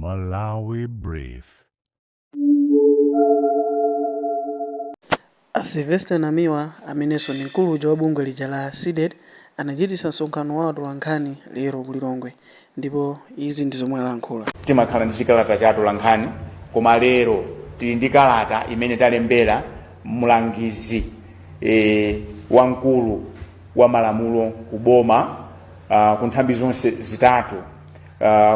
Malawi Brief. Sylvester Namiwa amenenso ni mkulu wa bungwe lija la SIDED anachititsa msonkhano wa atolankhani lero ku Lilongwe, ndipo izi ndi zomwe alankhula. Timakhala ndi chikalata cha atolankhani, koma lero tili ndi kalata imene talembera mlangizi wamkulu wa malamulo kuboma ku nthambi zonse zitatu,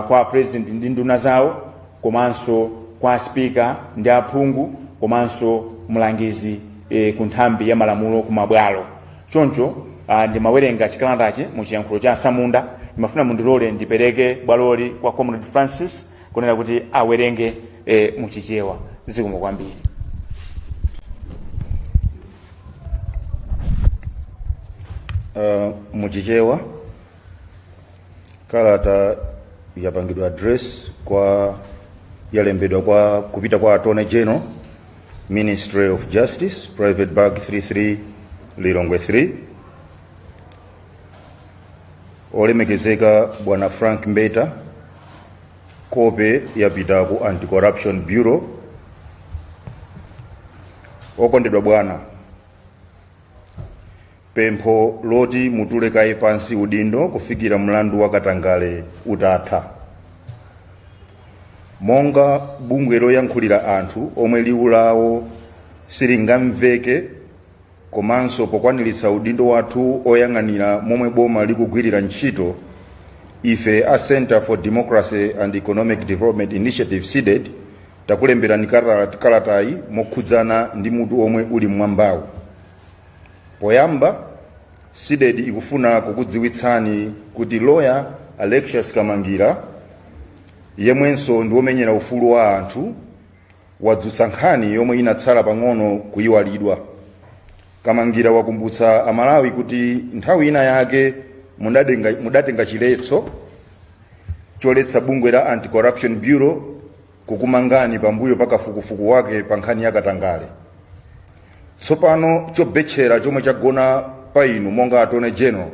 kwa president ndi nduna zawo, komanso kwa speaker ndi aphungu, komanso mlangizi ku nthambi ya malamulo kumabwalo. Choncho ndimawerenga chikalatachi mu chiyankhulo cha Samunda. Ndimafuna mundilole ndipereke bwaloli kwa Comrade Francis kunena kuti awerenge muchichewa. Zikomo kwambiri. Muchichewa kalata yapangidwa address kwa yalembedwa kwa kupita kwa Attorney General, Ministry of Justice, Private Bag 33 Lilongwe 3. Olemekezeka Bwana Frank Mbeta, kope yapita ku Anti-Corruption Bureau. Okondedwa bwana, pempho loti mutulekaye pansi udindo kufikira mlandu wa Katangale utatha. Monga bungwe loyankhulira anthu omwe liwu lawo silingamveke, komanso pokwaniritsa udindo wathu oyang'anira momwe boma likugwirira ntchito, ife a Center for Democracy and Economic Development Initiative SIDED takulemberani kalatayi mokhudzana ndi mutu omwe uli mmwambawu. Poyamba, SIDED ikufuna kukudziwitsani kuti lawyer Alexius Kamangira, yemwenso ndi womenyera ufulu wa anthu, wadzutsa nkhani yomwe inatsala pang'ono kuyiwalidwa. Kamangira wakumbutsa Amalawi kuti nthawi ina yake mudatenga chiletso choletsa bungwe la Anti-Corruption Bureau kukumangani pambuyo pa kafukufuku wake pa nkhani ya Katangale. Tsopano chobetchera chomwe chagona pa inu monga Attorney General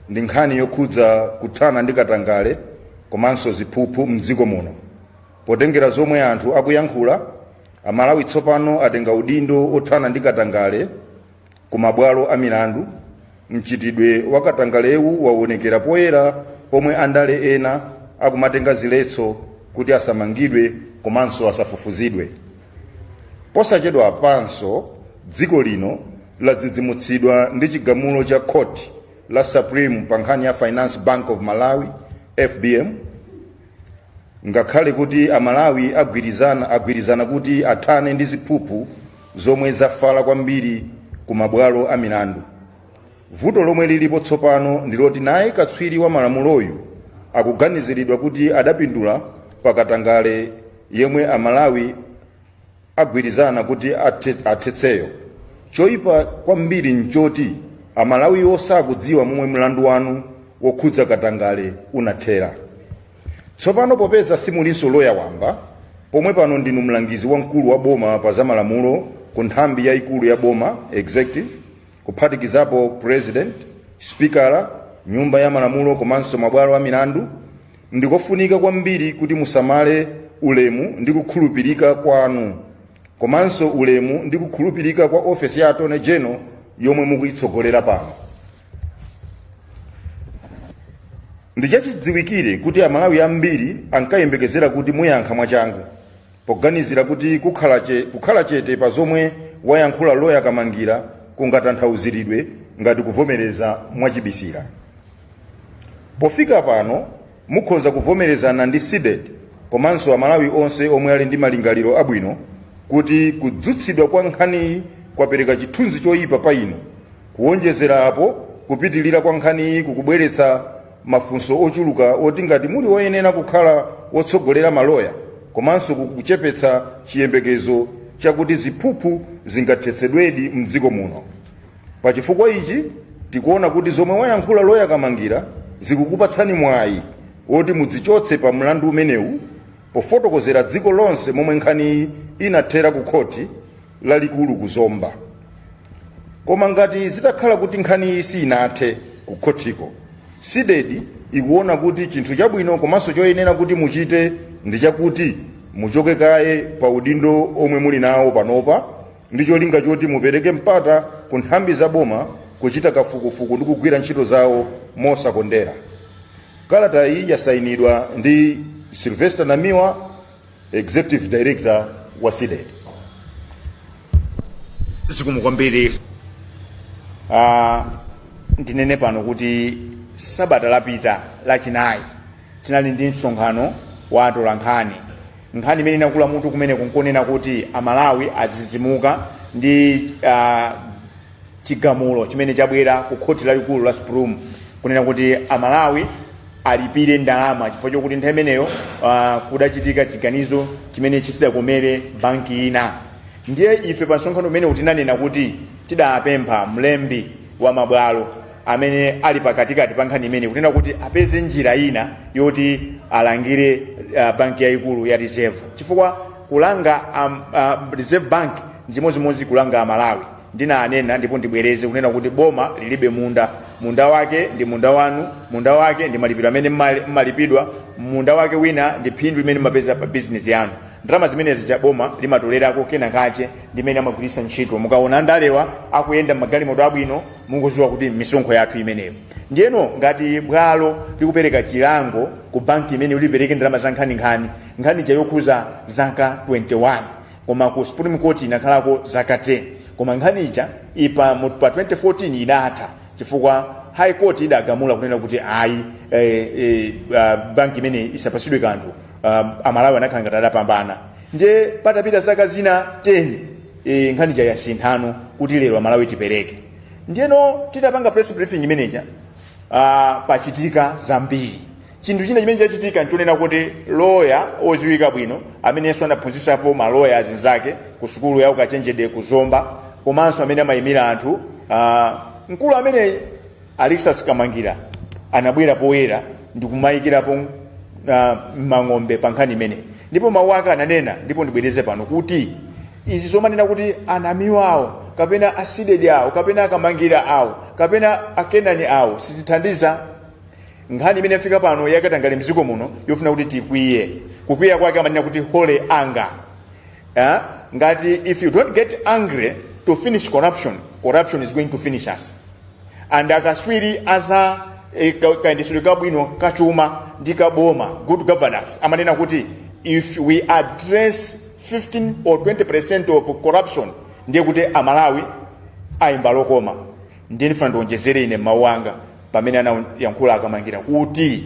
ndi nkhani yokhudza kuthana ndi Katangale komanso ziphuphu mdziko muno. Potengera zomwe anthu akuyankhula, Amalawi tsopano atenga udindo othana ndi Katangale ku mabwalo a milandu. Mchitidwe wa Katangalewu waonekera poyera pomwe andale ena akumatenga ziletso kuti asamangidwe komanso asafufuzidwe. Posachedwa panso, dziko lino ladzidzimutsidwa ndi chigamulo cha Court la Supreme pa nkhani ya Finance Bank of Malawi FBM. Ngakhale kuti Amalawi agwirizana kuti athane ndi ziphuphu zomwe zafala kwambiri ku mabwalo a milandu. Vuto lomwe lilipo tsopano ndiloti naye katswiri wa malamuloyu akuganiziridwa kuti adapindula pa Katangale yemwe Amalawi agwirizana kuti athetseyo. Choipa kwambiri nchoti Amalawi osakudziwa momwe mlandu wanu wokhudza Katangale unathera. Tsopano popeza simulinso lawyer wamba, pomwe pano ndinu mlangizi wamkulu wa boma pa zamalamulo ku nthambi yayikulu ya boma executive, kuphatikizapo president, speaker, nyumba ya malamulo komanso mabwalo a milandu, ndikofunika kwambiri kuti musamale ulemu ndi kukhulupirika kwanu, komanso ulemu ndi kukhulupirika kwa office ya Attorney General yomwe mukuyitsogolera pano. Ndichachidziwikire kuti Amalawi ambiri ankayembekezera kuti muyankha mwachangu, poganizira kuti kukhala chete pa zomwe wayankhula lawyer Kamangira kungatanthauziridwe ngati kuvomereza mwachibisira. Pofika pano, mukhoza kuvomerezana ndi SIDED komanso Amalawi onse omwe ali ndi malingaliro abwino kuti kudzutsidwa kwa nkhaniyi kwapereka chithunzi choyipa pa inu, kuwonjezera apo kupitilira kwa nkhaniyi kukubweretsa mafunso ochuluka oti ngati muli woyenera kukhala wotsogolera maloya, komanso kukuchepetsa chiyembekezo chakuti ziphuphu zingathetsedwedi mdziko muno. Pa chifukwa ichi tikuona kuti zomwe wayankhula lawyer Kamangira zikukupatsani mwayi woti mudzichotse pa mlandu umenewu, pofotokozera dziko lonse momwe nkhani inathera ku khoti lalikulu ku Zomba. Koma ngati zitakhala kuti nkhani sinathe ku khotiko, SIDED ikuona kuti chinthu chabwino komanso choyenera kuti muchite ndi chakuti muchoke kaye pa udindo omwe muli nawo panopa ndi cholinga choti mupereke mpata ku nthambi za boma kuchita kafukufuku ndi kugwira ntchito zawo mosakondera. Kalata iyi yasayinidwa ndi Sylvester Namiwa, Executive Director wa SIDED. Zikomo kwambiri. Ndinene pano kuti sabata lapita lachinayi tinali ndi msonkhano wa atolankhani. Nkhani imene inakula mutu kumene kunkonena kuti Amalawi azizimuka ndi chigamulo chimene chabwera ku khoti lalikulu la Supreme kunena kuti Amalawi alipire ndalama chifukwa chokuti nthawi imeneyo kudachitika chiganizo chimene chisidakomere banki ina. Ndiye ife pa msonkhano umene tinanena kuti tidapempha mlembi wa mabwalo amene ali pakatikati pa nkhani imene kunena kuti apeze njira ina yoti alangire banki yaikulu ya Reserve, chifukwa kulanga Reserve Bank njimozimozi kulanga Amalawi. Ndinanena ndipo ndibwereze kunena kuti boma lilibe munda wake ndi munda wanu, munda wake ndi malipiro amene mmalipidwa, munda wake wina ndi phindu limene mapeza pa business yanu. Ndalama zimenezi cha boma limatolerako kena kache ndimene amagwiritsa ntchito. Mukaona ndalewa akuyenda magalimoto abwino mungoziwa kuti misonkho yathu imeneyo. Ndiyeno ngati bwalo likupereka chilango ku banki imene ulipereke ndalama za nkhani yokhuza zaka 21 koma ku Supreme Court inakhalako zaka 10 koma nkhani ija pa 2014 idatha chifukwa High Court idagamula kunena kuti ayi banki imene isapasidwe kanthu. Amalawi anakhala ngati adapambana. Ndiye patapita zaka zina 10 nkhani ija yasinthano kuti lero Amalawi tipereke. Ndiyeno tidapanga press briefing imeneja pachitika zambiri. Chinthu china chimene chachitika nchonena kuti lawyer oziwika bwino amenenso anaphunzisapo maloya azinzake ku sukulu ya ukachenjede ku Zomba komanso amene amayimira anthu mkulu amene Alexis Kamangira anabwera poyera ndi kumayikirapo mang'ombe pa nkhani imene. Ndipo mawu ake ananena ndipo ndibwereze pano kuti izi zomanena kuti anamiwa awo kapena asidedi awo kapena akamangira awo kapena akenani awo sizithandiza. Nkhani imene yafika pano yakatangale mziko muno yofuna kuti tikwiye. Kukwiya kwake amanena kuti holy anger. Ngati if you don't get angry to finish corruption is going to finish us. And akaswiri aza kaendesero kabwino kachuma ndi kaboma good governance amanena kuti if we address 15 or 20% of corruption ndiye kuti Amalawi ayimba lokoma. Ndiye ndifuna ndionjezere ine mawu anga pamene anayankhula Akamangira kuti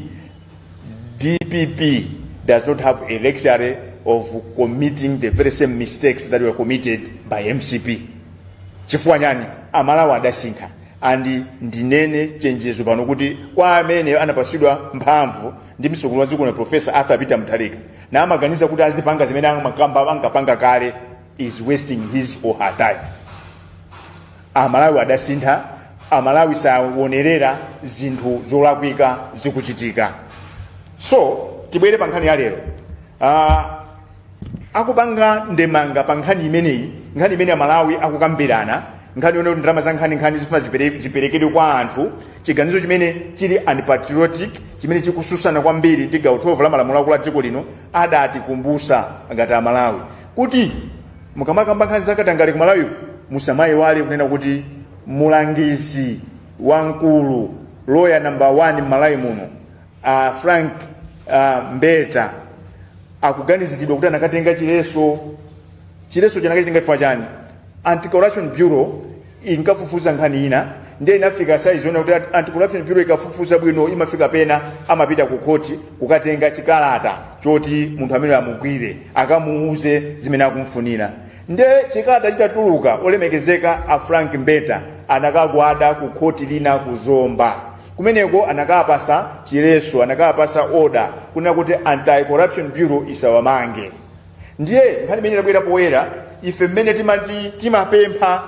DPP does not have a luxury of committing the very same mistakes that were committed by MCP. Chifukwa nyani Amalawi adasintha. And ndinene chenjezo pano kuti kwa amene anapasidwa mphamvu ndi msukulu waziko na Professor Arthur Peter Mutharika na amaganiza kuti azipanga zimene angapanga kale is wasting his or her time. Amalawi adasintha. Amalawi sawonerera zinthu zolakwika zikuchitika. So tibwere pa nkhani ya lero. Akupanga ndemanga pa nkhani imeneyi, nkhani imene Amalawi akukambirana, nkhani yone kuti ndalama za nkhani zifuna ziperekedwe kwa anthu, chiganizo chimene chili unpatriotic, chimene chikususana kwambiri ndi gawo 12 la malamulo akulu a dziko lino adatikumbusa ngati Amalawi kuti mukamakamba nkhani zakatangale ku Malawi musamayiwale kunena kuti mulangizi wankulu lawyer number 1 Malawi muno Frank Mbeta akuganizidwa kuti anakatenga chileso chanakatenga chifukwa chani. Anti-Corruption Bureau inkafufuza nkhani ina ndiye inafika size ona kuti Anti-Corruption Bureau ikafufuza bwino imafika pena amapita ku court kukatenga chikalata choti munthu amene amugwire akamuuze zimene akumfunira. Ndiye chikalata chitatuluka olemekezeka a Frank Mbeta anakagwada ku court lina ku Zomba kumeneko anakapasa chileso anakapasa order kuna kuti Anti-Corruption Bureau isawamange. Ndiye nkhani imene inabwera poyera ife mmene timapempha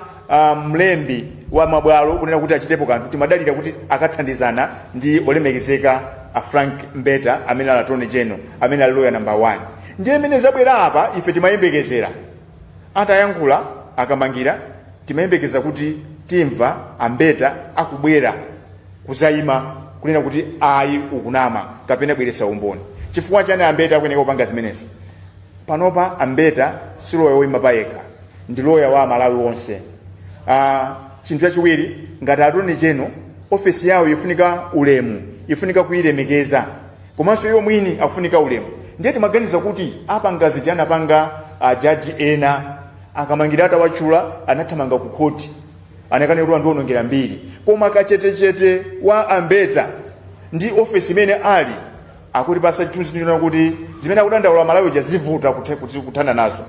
mlembi wa mabwalo kunena kuti achitepo kanthu timadalira kuti akathandizana ndi olemekezeka a Frank Mbeta amene ali Attorney General amene ali lawyer number 1. Ndiye mmene zabwera apa ife timayembekezera atayankhula Akamangira timayembekeza kuti timva Ambeta akubwera kuzayima kunena kuti ayi ukunama kapena bweresa umboni. chifukwa chani Ambeta akuyeneka kupanga zimenezo? Panopa Ambeta si loya woyima payekha, ndi loya wa Malawi wonse. Chinthu chachiwiri, ngati Attorney General ofesi yawo ifunika ulemu, ifunika kuyilemekeza, komanso iwo mwini akufunika ulemu. Ndiye timaganiza kuti apa ngaziti anapanga jaji ena akamangira atawachula anathamanga ku court, anakane kuti anthu onongera mbiri, koma kachetechete wa Ambeta ndi ofesi imene ali akuti pasa chithunzi ndiona kuti zimene akudandaula Malawi jazivuta kuthana nazo.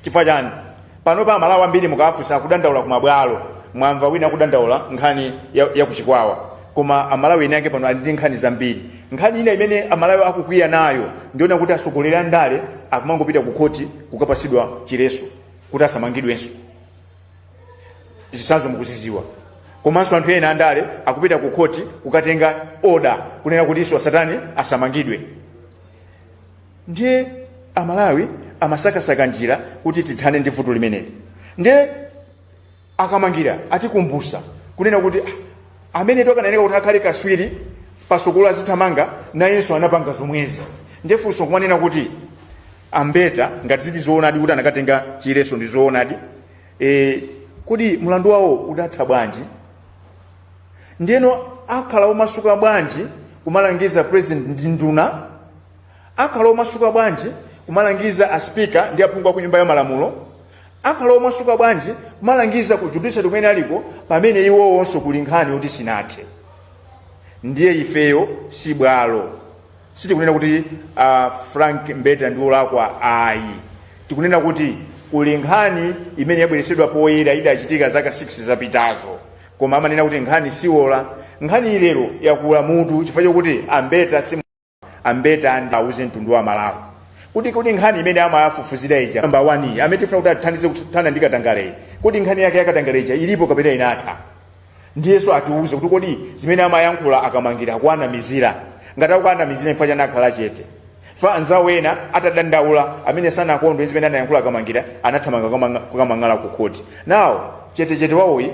Chifukwa chani? Panopa Malawi ambiri mukafunsa akudandaula kumabwalo, mwamva wina akudandaula nkhani ya kuchikwawa, koma Amalawi ene yake pano ali ndi nkhani zambiri. Nkhani ina imene Amalawi akukwiya nayo ndiona kuti asogolera andale akumangopita ku court kukapasidwa chileso kuti asamangidwenso. Zisanzo mukuziziwa. Komanso anthu ena andale akupita ku court kukatenga order kunena kuti iso Satani asamangidwe. Ndiye Amalawi amasakasaka njira kuti tithane ndi vuto limeneli. Ndiye akamangira atikumbusa kunena kuti amene tokaneneka kuti akhale kaswiri pasukulu azithamanga nayenso anapanga zomwezi. Ndiye funso kumanena kuti Ambeta ngati ziti zoonadi kuti anakatenga chileso ndi zoonadi, kodi mlandu wawo udatha bwanji? Ndiyeno akhala omasuka bwanji kumalangiza president ndi nduna? Akhala omasuka bwanji kumalangiza aspika ndi aphungu ku nyumba ya malamulo? Akhala omasuka bwanji kumalangiza ku judiciary kumene aliko pamene iwo onso kuli nkhani yoti sinathe? Ndiye ifeyo si bwalo, sitikunena kuti Frank Mbeta ndi olakwa ayi. Tikunena kuti kuli nkhani imene yabweresedwa poyera idachitika zaka 6 zapitazo, koma amanena kuti nkhani siwola. Nkhani ilero yakula mutu chifukwa chokuti Ambeta andauze mtundu wa Malawi kuti nkhani imene amafufuzira ija number 1 amene tifuna kuti athandize kuthana ndi Katangale, kuti nkhani yake yakatangale ija ilipo kapena inatha. Ndiyeso atiuze kuti kodi zimene amayankhula akamangira kuanamizira, ngati akuanamizira chifukwa chani akhala chete. Fa anzawo ena atadandaula amene sanakondwe zimene anayankhula akamangira anathamanga kukamangala ku court. Now chete wawoyi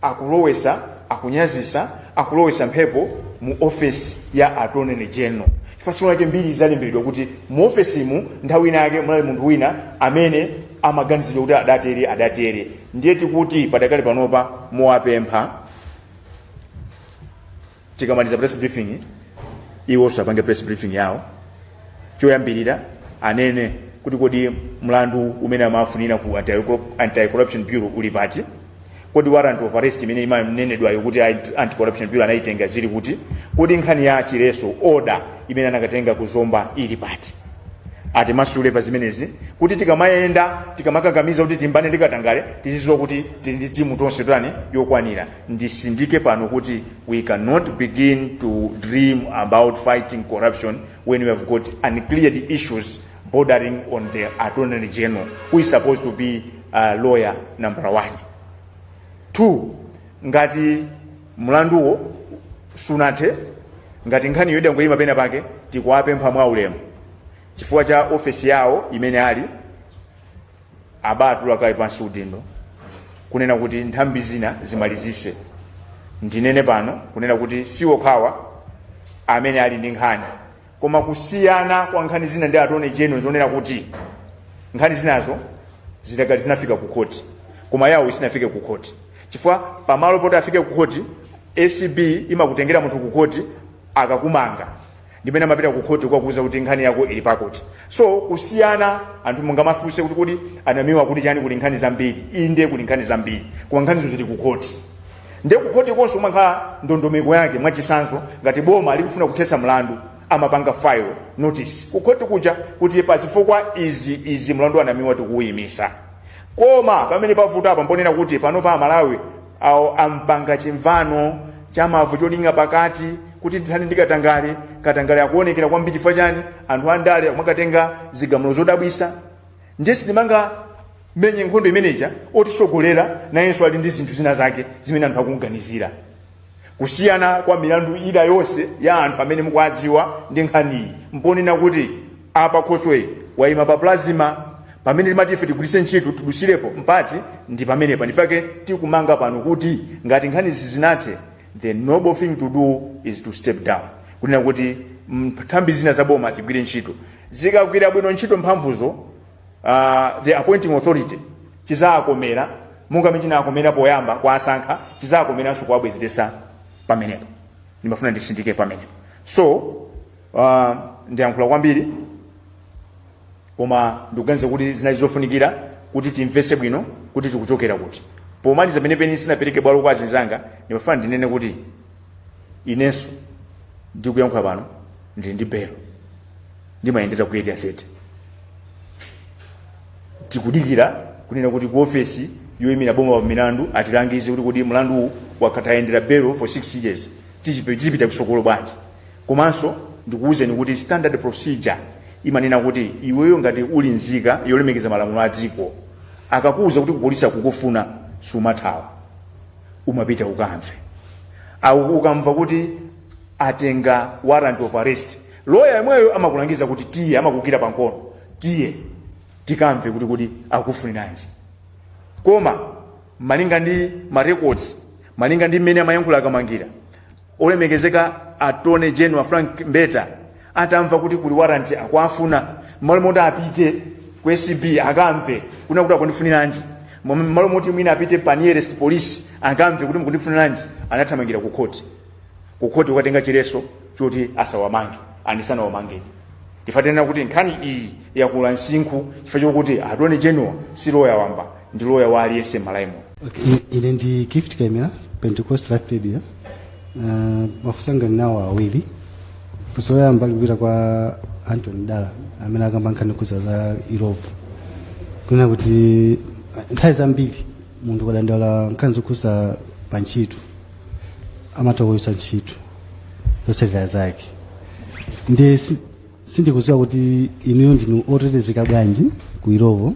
akulowesa, akunyazisa, akulowesa mphepo mu office ya Attorney General. Chifukwa chake mbiri zalembedwa kuti mu office mu nthawi inake munali munthu wina amene amaganizidwa kuti adatere. Ndiye tikuti patakali panopa muwapempha tikamaliza press briefing iwo sapange press briefing yawo, choyambirira anene kuti kodi mlandu umene amafunira ku Anti-Corruption Bureau uli pati, kodi warrant of arrest imene imanenedwayo kuti Anti-Corruption Bureau anaitenga zili kuti, kodi nkhani ya chileso order imene anakatenga kuzomba ili pati. Ati masule pa zimenezi kuti tikamayenda tikamakagamiza kuti timbane ndi Katangale tizizo kuti ndi timu tonse tani yokwanira. Ndisindike pano kuti we cannot begin to dream about fighting corruption when we have got uncleared issues bordering on the Attorney General, who is supposed to be lawyer number 1. 2, ngati mlanduwo sunathe, ngati nkhani yoda ngoyima pena pake, tikuwapempha mwa ulemu chifukwa cha ofesi yawo imene ali abatula kale pansi udindo kunena kuti nthambi zina zimalizise. Ndinene pano kunena kuti siwo khawa amene ali ndi nkhani, koma kusiyana kwa nkhani zina ndi Attorney General zonena kuti nkhani zinazo zidakali zinafika ku court, koma yawo isinafike ku court. Chifukwa pamalo poti afike ku court, ACB imakutengera munthu ku court akakumanga, ndimene amapita ku court kwa kuuza kuti nkhani yako ili pa court. So kusiyana anthu mungamafunse kuti kodi anamiwa kuti chani kuli nkhani zambiri, inde kuli nkhani zambiri, koma nkhani zili ku court. Ndiye ku court konso umakhala ndondomeko yake mwachisanzo, ngati boma alikufuna kuthesa mlandu amapanga file notice ku court kuja kuti pasifukwa izi mlandu anamiwa tikuyimisa. Koma pamene pavuta apa mponena kuti pano pa Malawi ampanga chimvano chamavu cholinga pakati kuti tithani ndi Katangale akuonekera kwambiri chifukwa chani anthu andale mwakatenga zigamulo zodabwisa. Ndiye sitimanga menye nkhondo imeneja otisogolera nayenso ali ndi zinthu zina zake zimene anthu akuganizira. Kusiyana kwa milandu ida yonse ya anthu amene mukwadziwa ndi nkhani mponena kuti apa Khoswe waima pa plasma pamene timatife tigulise ntchito tidusirepo mpati ndi pamene panifake tikumanga pano kuti ngati nkhani zinathe, the noble thing to do is to step down. Kunena kuti nthambi zina zaboma zigwire ntchito. Zikagwira bwino ntchito mphamvuzo, the appointing authority chizakomera monga michina akomera poyamba kwa asankha, chizakomeranso kuwabwezeresa pamenepo. Ndimafuna ndisindike pamenepo. So ndiyankhula kwambiri, koma ndikuganiza kuti zinali zofunikira kuti timvese bwino kuti tikuchokera kuti. Pomaliza penepeni sinapereke bwalo kwa azinzanga, ndimafuna ndinene kuti inenso ndikuyankhula pano ndili ndi belo, ndimayendera ku area 30. Tikudikira kunena kuti ku ofesi yoyimira boma pa milandu atilangize kuti mlandu wakatayendera belo for 6 years tichipita kusokolo bwanji. Komanso ndikuwuzeni kuti standard procedure imanena kuti iweyo ngati uli nzika yolemekeza malamulo a dziko, akakuwuza kuti kupolisa kukufuna sumathawa, umapita ukamve. Au ukamva kuti atenga warrant of arrest, lawyer yemweyo amakulangiza kuti tiye, amakukira pankono tiye tikamve kuti akufuninanji. Koma malinga ndi ma records, malinga ndi mmene amayankhula akamangira, olemekezeka Attorney General Frank Mbeta atamva kuti kuli warrant akwafuna, malo moti apite ku SCB akamve kuti akundifuninanji, malo moti mwina apite pa nearest police akamve kuti mukundifuninanji, anathamangira ku court. Ku court ukatenga chileso choti asawamange, anisana wamangeni. Tifatena kuti nkhani iyi yakula nsinkhu chifukwa chokuti Attorney General si lawyer wamba, ndi lawyer wa aliyense malaimo. Okay, ine ndi Gift Kemia, Pentecost Life Radio. Mafusanga nawo awili. Fuso yamba kupita kwa Anthony Dala amene akamba nkhani kuza Irovu. Kuna kuti nthawi zambiri munthu kadandaula nkhani zokuza pa ntchito amatokoyesa ntchito zotsatira zake. Ndi sindikuziwa kuti inuyo ndinu otetezeka bwanji ku Irovu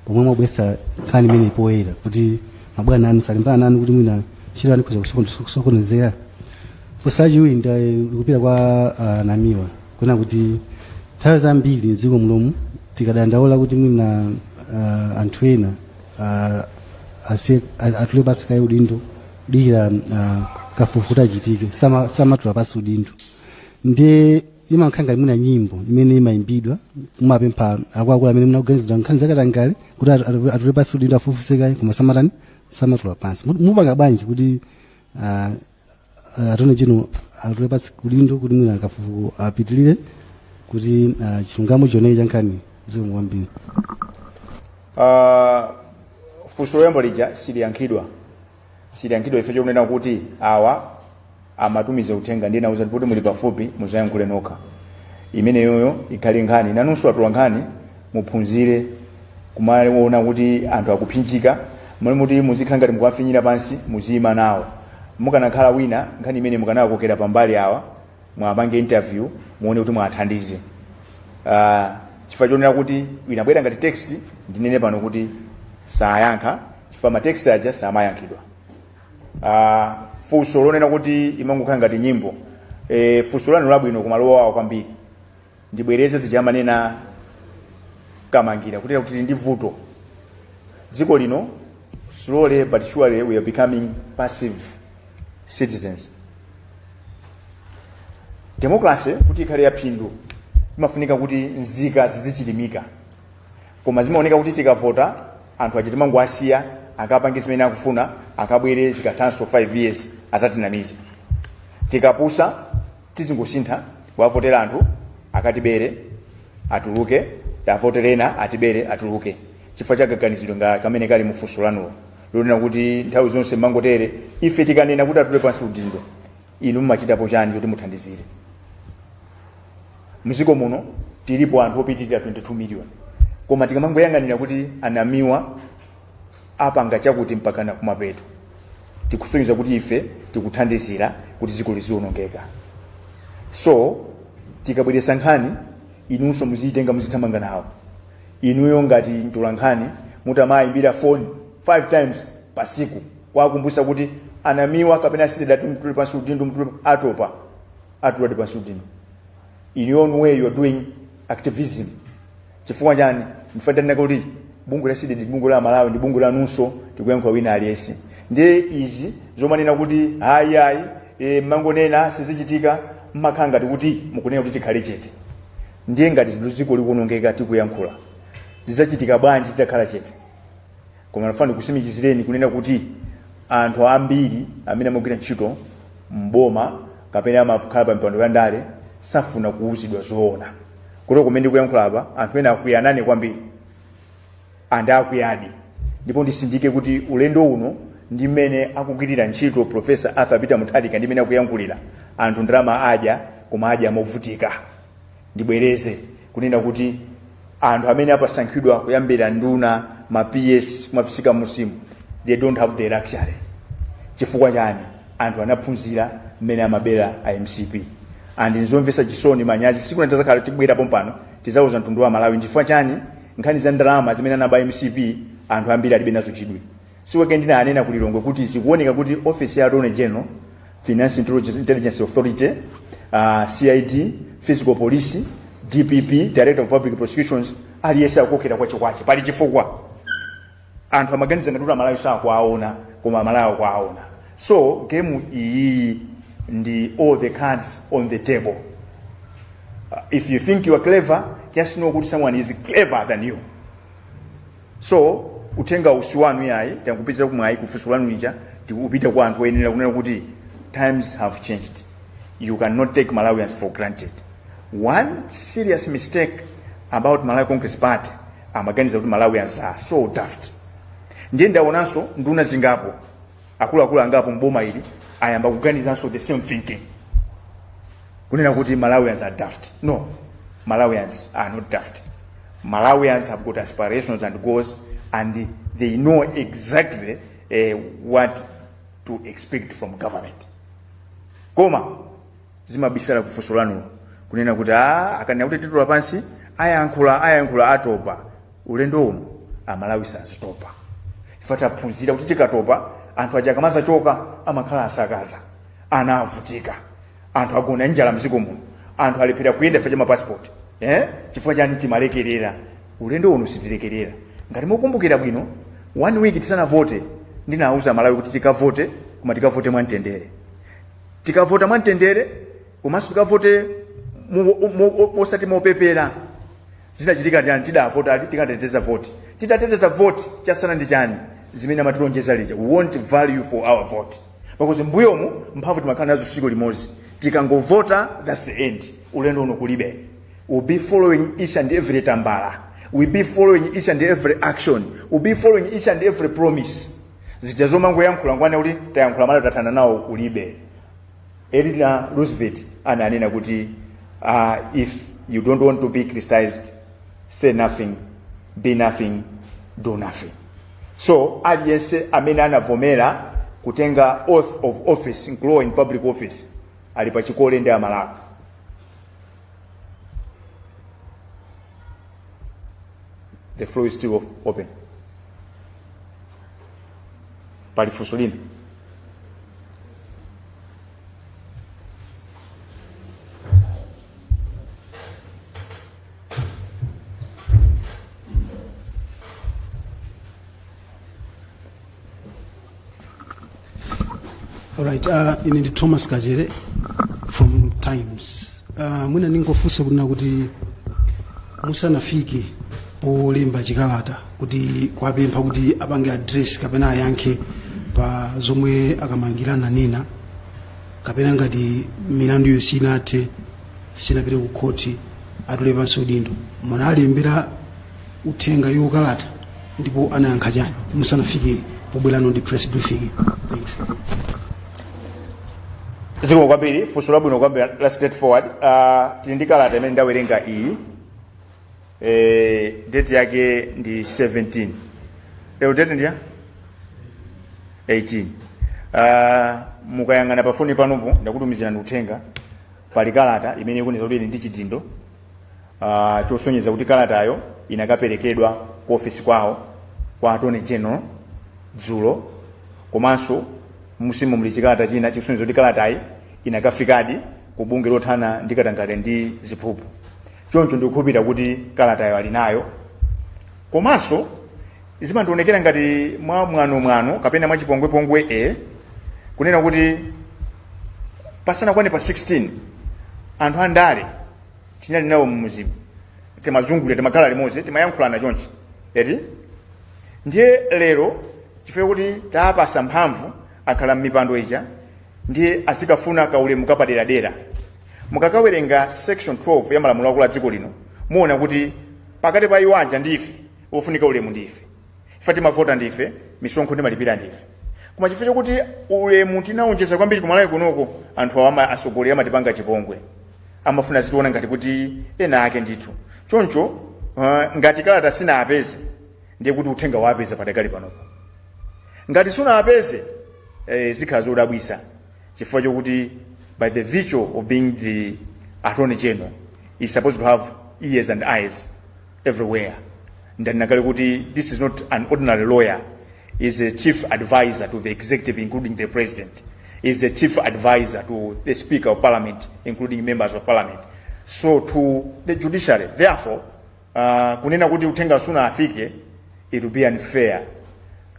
pomwe mwabwesa nkhani imene ipoyera kuti mabwana anu salimbana nanu kuti mwina ntchito anikuza kusokonezera. Fusaji uyi ndikupita kwa Namiwa kuna kuti nthawi zambiri mdziko mulomu tikadandaula kuti mwina anthu ena atule pasi kayi udindo dikira kafukufuta achitike samatula pasi udindo. Ndi imankhanga mwina nyimbo imene imayimbidwa mumapempha akuluakulu amene munakuganizidwa nkhani zakatangale kuti atule pasi udindo afufuse kayi koma samatula pansi. Mupanga bwanji kuti Attorney General atule pasi udindo kuti mwina kafukufuku apitilire kuti chilungamo chonechi chankhani ziko kwambiri. Fuso yambo lija siliyankhidwa ife chokunena kuti awa amatumiza uthenga ndi nauza kuti muli pafupi muzayankhule nokha. Imene yoyo ikhali nkhani, nanunso atula nkhani muphunzire kumaona kuti anthu akuphinjika, muli muti muzikhala ngati mukuwafinyira pansi muziyima nawo. Mukanakhala wina nkhani imene mukanakokera pambali awa mwapange interview muone kuti mwathandize. Chifukwa chonena kuti wina bwera ngati text ndinene pano kuti sayankha chifukwa ma text aja samayankhidwa. Fuso lonena kuti imangokhala ngati nyimbo, fuso lanu labwino kumalowa awo kwambiri. Ndibwereze zijamanena kamangira kuti ndi vuto dziko lino, slowly but surely we are becoming passive citizens. Democracy kuti ikhale yaphindu imafunika kuti nzika zizichilimika, koma zimaoneka kuti tikavota anthu achitima ngwasiya akapanga zimene akufuna akabwere zikathanso 5 years azatinamiza. Tikapusa tizingosintha wavotera anthu akatibere atuluke, tavoterena atibere atuluke. Chifukwa chagaganizidwe nga kamene kali mufuso lanulo lonena kuti nthawi zonse mangotere ife tikanena kuti atule pansi udindo, inu mumachitapo chani kuti muthandizire? Muziko muno tilipo anthu opitirira 22 million, koma tikamangoyang'anira kuti Anamiwa apanga chakuti mpaka na kumapeto, tikusonyeza kuti ife tikuthandizira kuti dziko lizionongeka. So tikabweresa nkhani inunso muzitenga muzithamanga nawo. Inuyo ngati mtolankhani mutamayimbira phone 5 times pasiku kwakumbusa kuti Anamiwa kapena aside mtule pansi udindo mtule atopa atulade pansi udindo. In your own way you are doing activism. Chifukwa chani mfatanira kuti bungu la SIDED bungu la Malawi ndi bungu la nunso tikuyankha wina aliyesi. Ndiye izi zomanena kuti hayi mangonena sizichitika mmakhala ngati kuti mukunena kuti tikhale chete. Ndiye ngati zinthu ziko likuonongeka tikuyankhula zizachitika bwanji titakhala chete. Koma nafuna kusimikizireni kunena kuti anthu ambiri amene amagwira ntchito mboma kapena amakhala pa mpando ya ndale safuna kuuzidwa zoona. Kuti kumene ndikuyankhula apa anthu ena akuyanane kwambiri andakuyadi. Ndipo ndisindike kuti ulendo uno ndi mmene akugwirira ntchito Professor Arthur Peter Mutharika ndi mmene akuyankhulira anthu ndalama adya koma adya movutika. Ndibwereze kunena kuti anthu amene apasankhidwa kuyambira nduna ma PS kumapisika musimu they don't have the luxury. Chifukwa chani? Anthu anaphunzira mmene amabera a MCP. And nzomvesa chisoni manyazi siku natazakhala tibwera pompano tizauza mtundu wa Malawi chifukwa chani nkhani za ndalama zimene anaba MCP anthu ambiri alibe nazo chidwi. Siweke ndina anena kulilongwe kuti zikuoneka kuti office ya Attorney General, Finance Intelligence Authority, CID, Physical Police, DPP, Director of Public Prosecutions aliyesa akokera kwache pali chifukwa anthu amaganiza ngati kuti Malawi sakwaona koma Malawi kwaona. So game iyi ndi all the cards on the table. If you think you are clever, just know kuti someone is clever than you. So utenga usiwanu yayi takupitira kumwayi kufusulanu ija tikupita kwa anthu oyenera kunena kuti times have changed. You cannot take Malawians for granted. One serious mistake about Malawi Congress Party amaganiza kuti Malawians are so daft. Ndiye ndaonanso nduna zingapo akulu angapo mboma ili ayamba kuganizanso the same thinking kunena kuti Malawians are daft. No, Malawians are not daft. Malawians have got aspirations and goals, and they know exactly what to expect from government. Koma zimabisala kufusulanu kunena kuti akanena kuti titula pansi ayankhula atopa ulendo uno Malawi sastopa. Ifata phunzira kuti tikatopa anthu aja kamaza choka amakhala asakaza ana avutika anthu agona njala mziko muno anthu alipira kuyenda fa chama passport chifukwa chani timalekerera ulendo uno sitilekerera. Ngati mukumbukira bwino 1 week tisana vote ndinauza Malawi kuti tikavote koma tikavote mwantendere. Tikavota mwantendere komanso tikavote osati mopepera. Zinachitika chani tidavota tikateteza vote. Titateteza vote chasana ndi chani zimene amatilonjeza lija. We want value for our vote. Because mbuyomu mphamvu timakhala nazo siku limozi. Tikangovota that's the end. Ulendo uno kulibe. We'll be following each and every tambala. We'll be following each and every action. We'll be following each and every promise. Zijazoma ngoyankhula ngwane kuti tayankhula mala tatana nawo kulibe. Eleanor Roosevelt ananena kuti if you don't want to be criticized, say nothing, be nothing, do nothing. So aliyense amene anavomera kutenga oath of office, including public office, ali pachikole ndi Malawi. The floor is still open. Palifusulini. All right, in the Thomas Kajere from Times. Mwina ningofusa kuna kuti musanafike polemba chikalata kuti kwapempha kuti apange address kapena ayankhe pa zomwe akamangirana nina kapena ngati milandu yosinathe sinapite ku khoti atulepanso udindo. Mwana alembera uthenga yokalata ndipo anayankha chani musanafike pobwerano ndi press briefing. Thanks. Ziko kwambiri fusula bwino kwambiri la straightforward. Tindikalata imene ndawerenga iyi date yake ndi 17. Leo date ndiya 18. Mukayangana pafoni panopo ndakutumizira uthenga pali kalata imene ikunena kuti ndi chidindo chosonyeza kuti kalatayo inakaperekedwa ku office kwawo kwa Attorney General dzulo, komanso musimu muli chikalata china chikusonyeza kuti kalatayi inakafikadi ku bunge lothana ndi katangale ndi ziphuphu. Choncho ndikukhulupirira kuti kalatayo ali nayo, komanso zimandionekera ngati mwano kapena mwachipongwepongwe kunena kuti pasana kwane pa 16 anthu andale tinali nawo mmuzimu timazungulira timakhala limodzi timayankhulana chonchi eti ndiye lero chifukwa kuti tapasa mphamvu akhala m'mipando ija ndiye azikafuna kaulemu kapaderadera. Mukakawerenga section 12 ya malamulo akulu a dziko lino muona kuti pakati pa iwanja ndife ofunika ulemu ndife, ife timavota ndife, misonkho ndimalipira ndife. Koma chifukwa chokuti ulemu tinaonjeza kwambiri kumalawi kunoko, anthu awa asogolera amatipanga chipongwe, amafuna zitiona ngati kuti ena ake ndithu choncho. Ngati kalata sina apeze ndiye kuti uthenga wapeza padakali panopo, ngati suna apeze zikhala zodabwisa chifukwa chokuti by the virtue of being the Attorney General is supposed to have ears and eyes everywhere. Ndanakale kuti this is not an ordinary lawyer, is a chief advisor to the executive including the president, is a chief advisor to the Speaker of Parliament including members of Parliament, so to the judiciary. Therefore kunena kuti uthenga suna afike, it will be unfair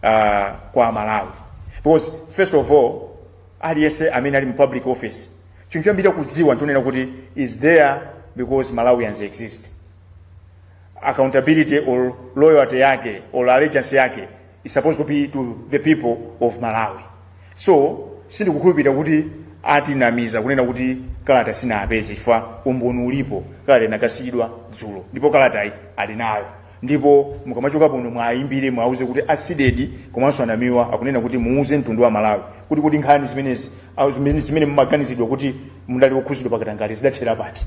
kwa Malawi, because first of all aliyese amene ali mu public office chinthu choyambira kudziwa ntonena kuti is there because Malawians exist. Accountability or loyalty yake or allegiance yake is supposed to be to the people of Malawi. So sindikukhulupirira kuti atinamiza kunena kuti kalata sina apeze ifa umboni ulipo, kalata inakasidwa dzulo ndipo kalatayi ali nayo, ndipo mukamachoka puno mwayimbire mwauze kuti asidedi komanso anamiwa akunena kuti muuze mtundu wa Malawi kuti nkhani zimene mumaganizidwa kuti mundali wokhuzidwa pakatangale zidathera pati,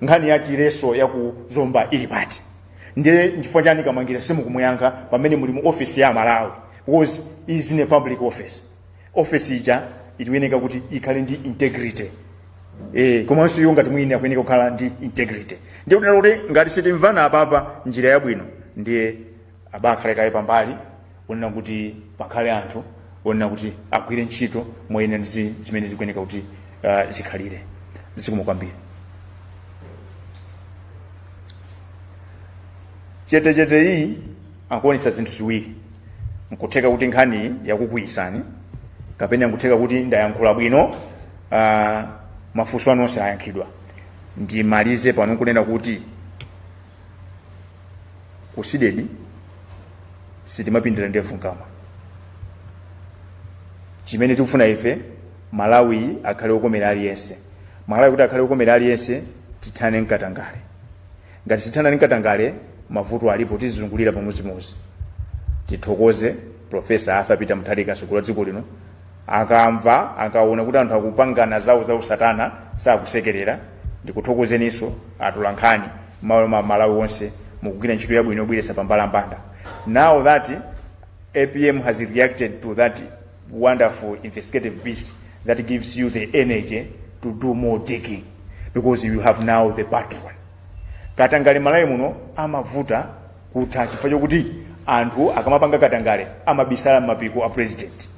nkhani ya Chileso ya ku Zomba ili pati, ndiye chifukwa chani kamangira simukumuyankha pamene muli mu office ya Malawi, because is in a public office. Office ija ikuyeneka kuti ikhale ndi integrity, komanso iyo ngati mwini akuyeneka kukhala ndi integrity. Ndiye kunena kuti ngati sitimvana apapa njira yabwino ndiye abakhalekaye pambali onena kuti pakhale anthu onena kuti agwire ntchito moyenera zimene zikuyeneka kuti zikhalire. Zikomo kwambiri. Chete iyi akuonesa zinthu ziwiri, nkutheka kuti nkhani yakukuyisani kapena nkutheka kuti ndayankhula bwino mafunso anonse ayankhidwa. Ndimalize pano kunena kuti kusidedi sitimapindira ndevu nkama. Chimene tikufuna ife Malawi akhale okomera aliyense. Malawi kuti akhale okomera aliyense tithane mkatangale. Ngati tithana mkatangale mavuto alipo tizungulira pamodzi. Tithokoze Professor Arthur Peter Mutharika sukulu dziko lino akamva akaona kuti anthu akupangana zawo za usatana sakusekerera, ndikuthokozeniso atulankhani Malawi wonse mukugwira ntchito yabwino bwiresa pambalambanda. Now that APM has reacted to that wonderful investigative piece that gives you the energy to do more digging, because you have now the patron. Katangale Malawi muno amavuta kutha chifukwa chokuti anthu akamapanga katangale amabisala mapiko a president.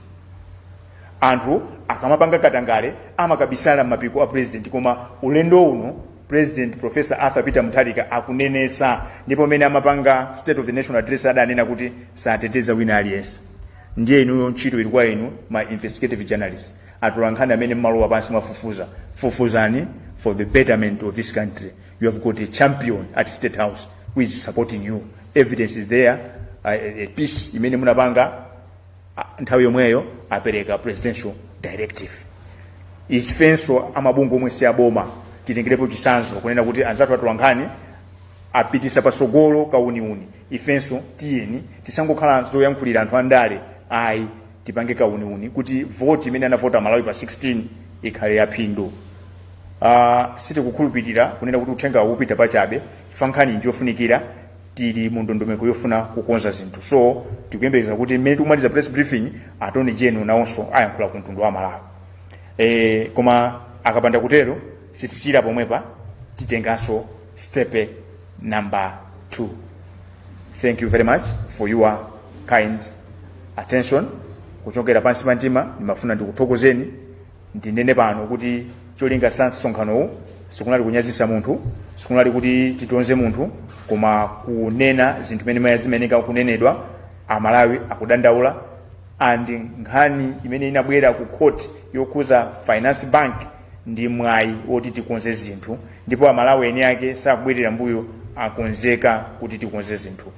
Anthu akamapanga katangale amakabisala mapiko a president, koma ulendo uno President Professor Arthur Peter Mutharika akunenesa, ndipo mene amapanga State of the National Address adanena kuti sateteza wina aliyense. Ndiye inuyo ntchito ili kwa inu ma investigative journalists atulankhani amene mmalowa pansi mwafufuza fufuzani for the betterment of this country. You have got a champion at State House who is supporting you. Evidence is there. A piece imene munapanga nthawi yomweyo apereka presidential directive. Ifenso amabungo omwe aboma titengerepo chisanzo kunena kuti anzatu atulankhani apitisa pasogolo kauniuni. Ifenso tiyeni tisangokhala zoyankhulira anthu andale, ayi tipange kauniuni kuti vote imene anavota Malawi pa 16 ikhale yaphindu. Sitikukhulupirira kunena kuti uthenga upita pachabe, fankhani njofunikira tili mu ndondomeko yofuna kukonza zinthu. So tikuyembekeza kuti mmene tikumaliza press briefing Attorney General nawonso ayankhula ku mtundu wa Malawi. Koma akapanda kutero sitisira pomwepa titenganso step number 2. Thank you very much for your kind attention. Kuchokera pansi pa mtima ndimafuna ndikuthokozeni, ndinene pano kuti cholinga cha msonkhanowu sikunali kunyazisa munthu, sikunali kuti titonze munthu, koma kunena zinthu mene zimeneka kunenedwa Amalawi akudandaula, and nkhani imene inabwera ku court yokuza Finance Bank ndi mwayi woti tikonze zinthu ndipo amalawi eni ake sakubwerera mbuyo akonzeka kuti tikonze zinthu.